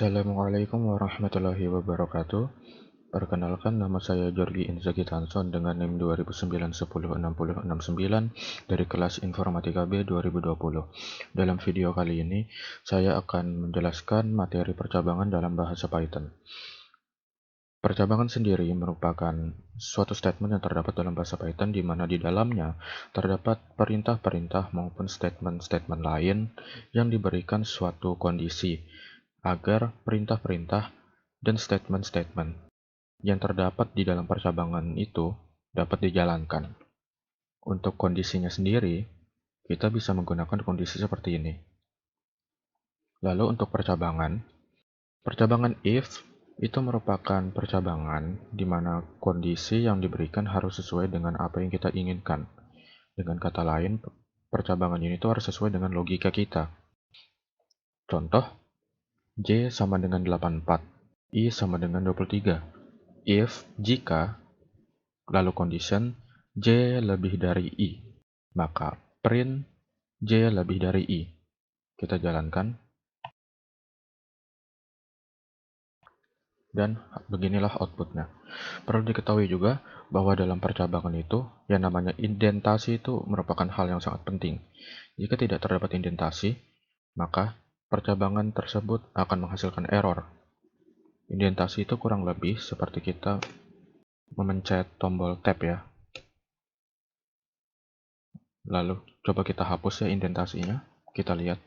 Assalamualaikum warahmatullahi wabarakatuh. Perkenalkan, nama saya Jorgi Inzaghi Tanson dengan NIM 2009106069 dari kelas Informatika B 2020. Dalam video kali ini, saya akan menjelaskan materi percabangan dalam bahasa Python. Percabangan sendiri merupakan suatu statement yang terdapat dalam bahasa Python di mana di dalamnya terdapat perintah-perintah maupun statement-statement lain yang diberikan suatu kondisi agar perintah-perintah dan statement-statement yang terdapat di dalam percabangan itu dapat dijalankan. Untuk kondisinya sendiri, kita bisa menggunakan kondisi seperti ini. Lalu untuk percabangan if itu merupakan percabangan di mana kondisi yang diberikan harus sesuai dengan apa yang kita inginkan. Dengan kata lain, percabangan ini tuh harus sesuai dengan logika kita. Contoh, J sama dengan 84, I sama dengan 23. If, jika, lalu condition, J lebih dari I, maka print J lebih dari I. Kita jalankan. Dan beginilah outputnya. Perlu diketahui juga bahwa dalam percabangan itu, yang namanya indentasi itu merupakan hal yang sangat penting. Jika tidak terdapat indentasi, maka percabangan tersebut akan menghasilkan error. Indentasi itu kurang lebih seperti kita memencet tombol tab ya. Lalu coba kita hapus ya indentasinya. Kita lihat.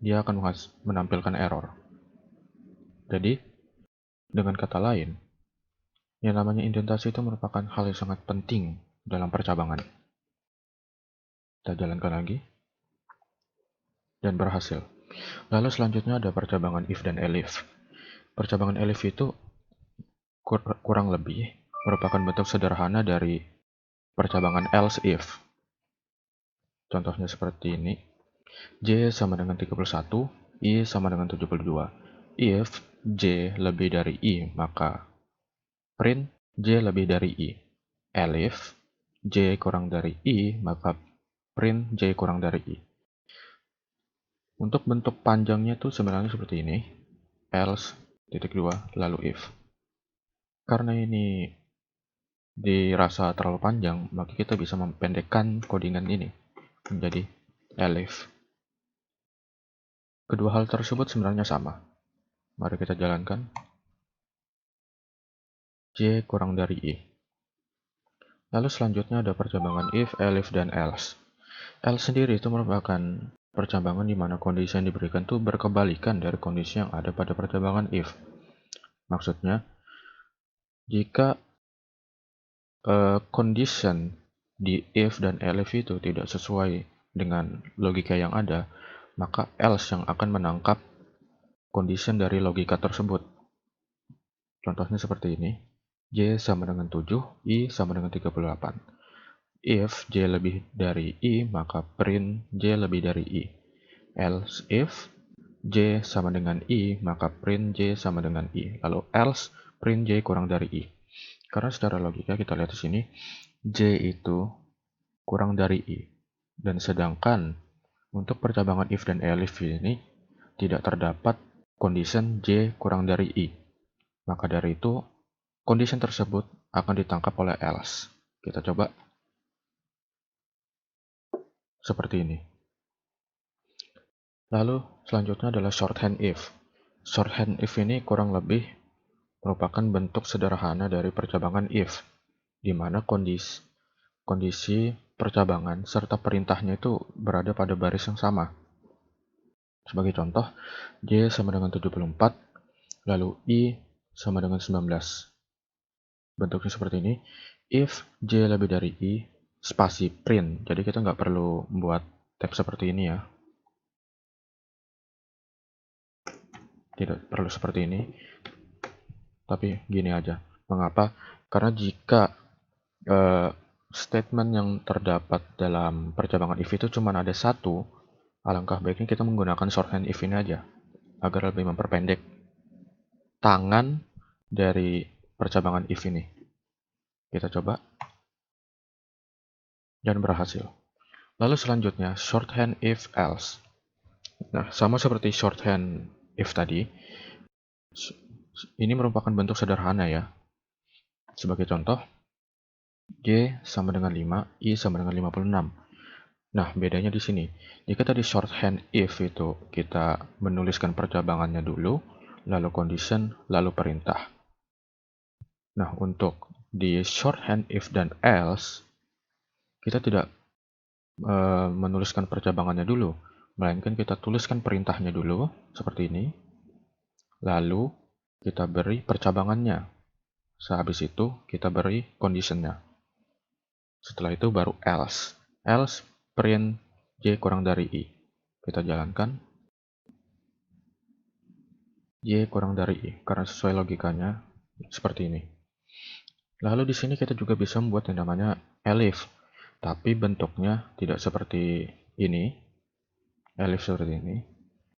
Dia akan menampilkan error. Jadi, dengan kata lain, yang namanya indentasi itu merupakan hal yang sangat penting dalam percabangan. Kita jalankan lagi. Dan berhasil. Lalu selanjutnya ada percabangan if dan elif. Percabangan elif itu kurang lebih merupakan bentuk sederhana dari percabangan else if. Contohnya seperti ini. J sama dengan 31, I sama dengan 72. If J lebih dari I, maka print J lebih dari I. Elif J kurang dari I, maka print J kurang dari I. Untuk bentuk panjangnya itu sebenarnya seperti ini. Else, titik 2, lalu if. Karena ini dirasa terlalu panjang, maka kita bisa mempendekkan codingan ini menjadi elif. Kedua hal tersebut sebenarnya sama. Mari kita jalankan. J kurang dari I. Lalu selanjutnya ada percabangan if, elif, dan else. Else sendiri itu merupakan percabangan di mana kondisi yang diberikan itu berkebalikan dari kondisi yang ada pada percabangan if. Maksudnya, jika condition di if dan elif itu tidak sesuai dengan logika yang ada, maka else yang akan menangkap condition dari logika tersebut. Contohnya seperti ini. J sama dengan 7, I sama dengan 38. If J lebih dari I, maka print J lebih dari I. Else if J sama dengan I, maka print J sama dengan I. Lalu else print J kurang dari I. Karena secara logika kita lihat di sini, J itu kurang dari I. Dan sedangkan untuk percabangan if dan elif ini tidak terdapat condition J kurang dari I. Maka dari itu, condition tersebut akan ditangkap oleh else. Kita coba seperti ini. Lalu selanjutnya adalah shorthand if. Shorthand if ini kurang lebih merupakan bentuk sederhana dari percabangan if, di mana kondisi percabangan serta perintahnya itu berada pada baris yang sama. Sebagai contoh, J sama dengan 74, lalu I sama dengan 19. Bentuknya seperti ini. If J lebih dari I, spasi print. Jadi kita nggak perlu membuat tab seperti ini ya. Tidak perlu seperti ini. Tapi gini aja. Mengapa? Karena jika statement yang terdapat dalam percabangan if itu cuma ada satu, alangkah baiknya kita menggunakan shorthand if ini aja, agar lebih memperpendek tangan dari percabangan if ini. Kita coba. Dan berhasil. Lalu selanjutnya shorthand if else. Nah, sama seperti shorthand if tadi, ini merupakan bentuk sederhana ya. Sebagai contoh, Y sama dengan 5, I sama dengan 56. Nah, bedanya di sini. Jika tadi shorthand if itu kita menuliskan percabangannya dulu, lalu condition, lalu perintah. Nah, untuk di shorthand if dan else, kita tidak menuliskan percabangannya dulu, melainkan kita tuliskan perintahnya dulu, seperti ini. Lalu, kita beri percabangannya. Sehabis itu, kita beri conditionnya. Setelah itu baru else. Else print Y kurang dari I. Kita jalankan. Y kurang dari I, karena sesuai logikanya seperti ini. Lalu di sini kita juga bisa membuat yang namanya elif, tapi bentuknya tidak seperti ini, elif seperti ini,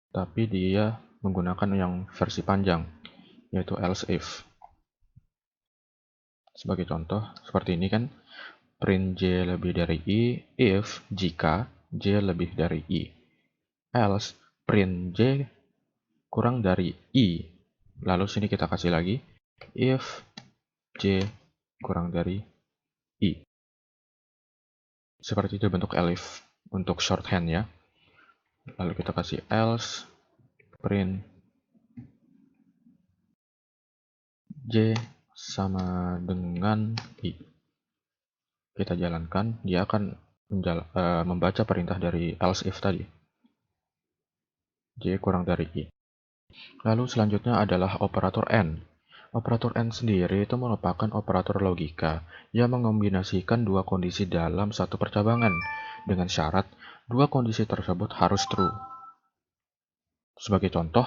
tapi dia menggunakan yang versi panjang, yaitu else if. Sebagai contoh, seperti ini kan, print J lebih dari I if jika J lebih dari I. Else print J kurang dari I. Lalu sini kita kasih lagi if J kurang dari I. Seperti itu bentuk elif untuk shorthand ya. Lalu kita kasih else print J sama dengan I. Kita jalankan, dia akan membaca perintah dari else if tadi. J kurang dari I. Lalu selanjutnya adalah operator AND. Operator AND sendiri itu merupakan operator logika yang mengombinasikan dua kondisi dalam satu percabangan dengan syarat dua kondisi tersebut harus true. Sebagai contoh,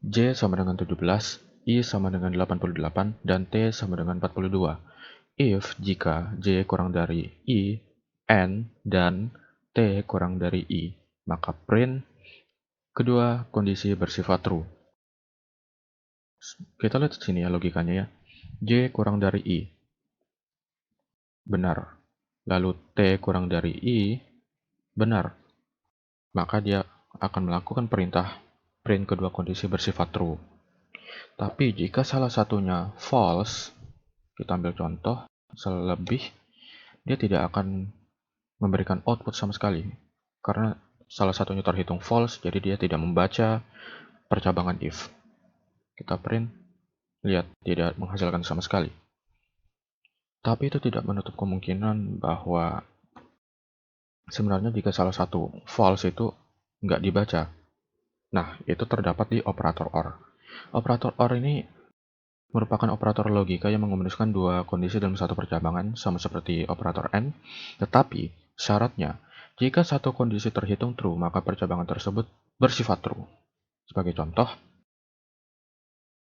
J sama dengan 17, I sama dengan 88, dan T sama dengan 42. If jika J kurang dari I, N, dan T kurang dari I, maka print kedua kondisi bersifat true. Kita lihat di sini ya logikanya ya. J kurang dari I, benar. Lalu T kurang dari I, benar. Maka dia akan melakukan perintah print kedua kondisi bersifat true. Tapi jika salah satunya false, kita ambil contoh, selebih, dia tidak akan memberikan output sama sekali. Karena salah satunya terhitung false, jadi dia tidak membaca percabangan if. Kita print, lihat, tidak menghasilkan sama sekali. Tapi itu tidak menutup kemungkinan bahwa sebenarnya jika salah satu false itu nggak dibaca. Nah, itu terdapat di operator OR. Operator OR ini merupakan operator logika yang mengombinasikan dua kondisi dalam satu percabangan, sama seperti operator AND, tetapi syaratnya, jika satu kondisi terhitung true, maka percabangan tersebut bersifat true. Sebagai contoh,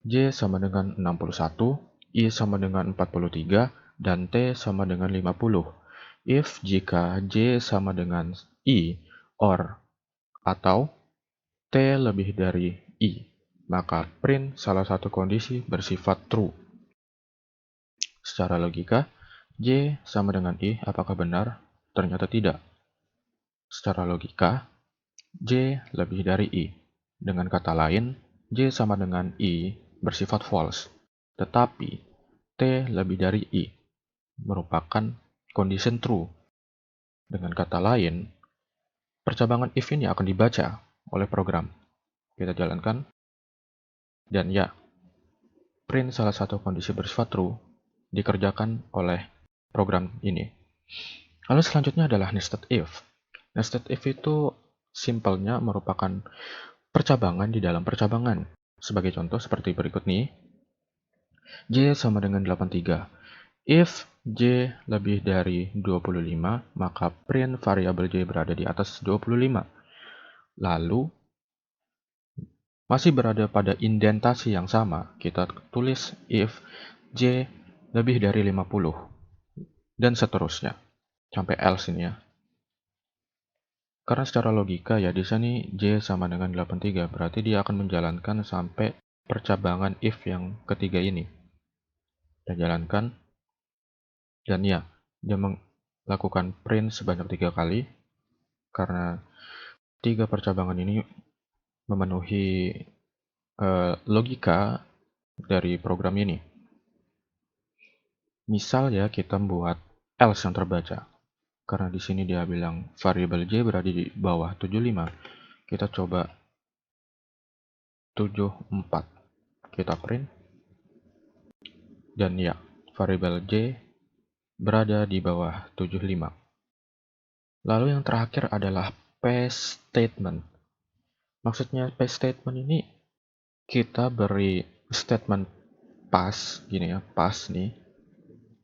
J sama dengan 61, I sama dengan 43, dan T sama dengan 50. If jika J sama dengan I, or, atau T lebih dari I, maka print salah satu kondisi bersifat true. Secara logika, J sama dengan I apakah benar? Ternyata tidak. Secara logika, J lebih dari I. Dengan kata lain, J sama dengan I bersifat false. Tetapi, T lebih dari I merupakan condition true. Dengan kata lain, percabangan if ini akan dibaca oleh program. Kita jalankan. Dan ya, print salah satu kondisi bersifat true dikerjakan oleh program ini. Lalu selanjutnya adalah nested if. Nested if itu simpelnya merupakan percabangan di dalam percabangan. Sebagai contoh seperti berikut nih. J sama dengan 83. If J lebih dari 25, maka print variabel J berada di atas 25. Lalu, masih berada pada indentasi yang sama, kita tulis if J lebih dari 50. Dan seterusnya. Sampai else ini ya. Karena secara logika ya, di sini J sama dengan 83, berarti dia akan menjalankan sampai percabangan if yang ketiga ini. Kita jalankan. Dan ya, dia melakukan print sebanyak 3 kali. karena 3 percabangan ini memenuhi logika dari program ini. Misal ya, kita membuat else yang terbaca. Karena di sini dia bilang variabel J berada di bawah 75. Kita coba 74. Kita print. Dan ya, variabel J berada di bawah 75. Lalu yang terakhir adalah pass statement. Maksudnya pass statement ini kita beri statement pass, gini ya, pass nih,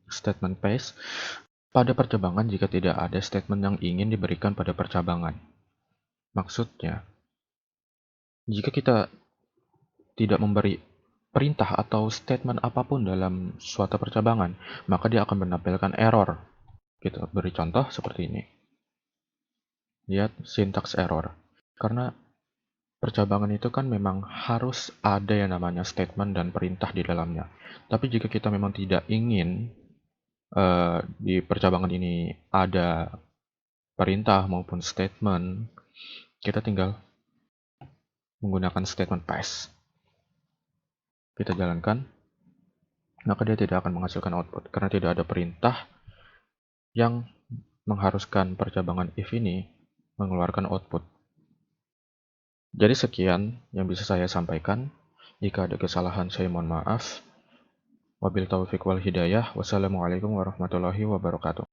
statement pass pada percabangan jika tidak ada statement yang ingin diberikan pada percabangan. Maksudnya, jika kita tidak memberi perintah atau statement apapun dalam suatu percabangan, maka dia akan menampilkan error. Kita beri contoh seperti ini. Lihat syntax error. Karena percabangan itu kan memang harus ada yang namanya statement dan perintah di dalamnya. Tapi jika kita memang tidak ingin di percabangan ini ada perintah maupun statement, kita tinggal menggunakan statement pass. Kita jalankan, maka dia tidak akan menghasilkan output karena tidak ada perintah yang mengharuskan percabangan if ini mengeluarkan output. Jadi sekian yang bisa saya sampaikan. Jika ada kesalahan saya mohon maaf. Wabil taufiq wal hidayah. Wassalamualaikum warahmatullahi wabarakatuh.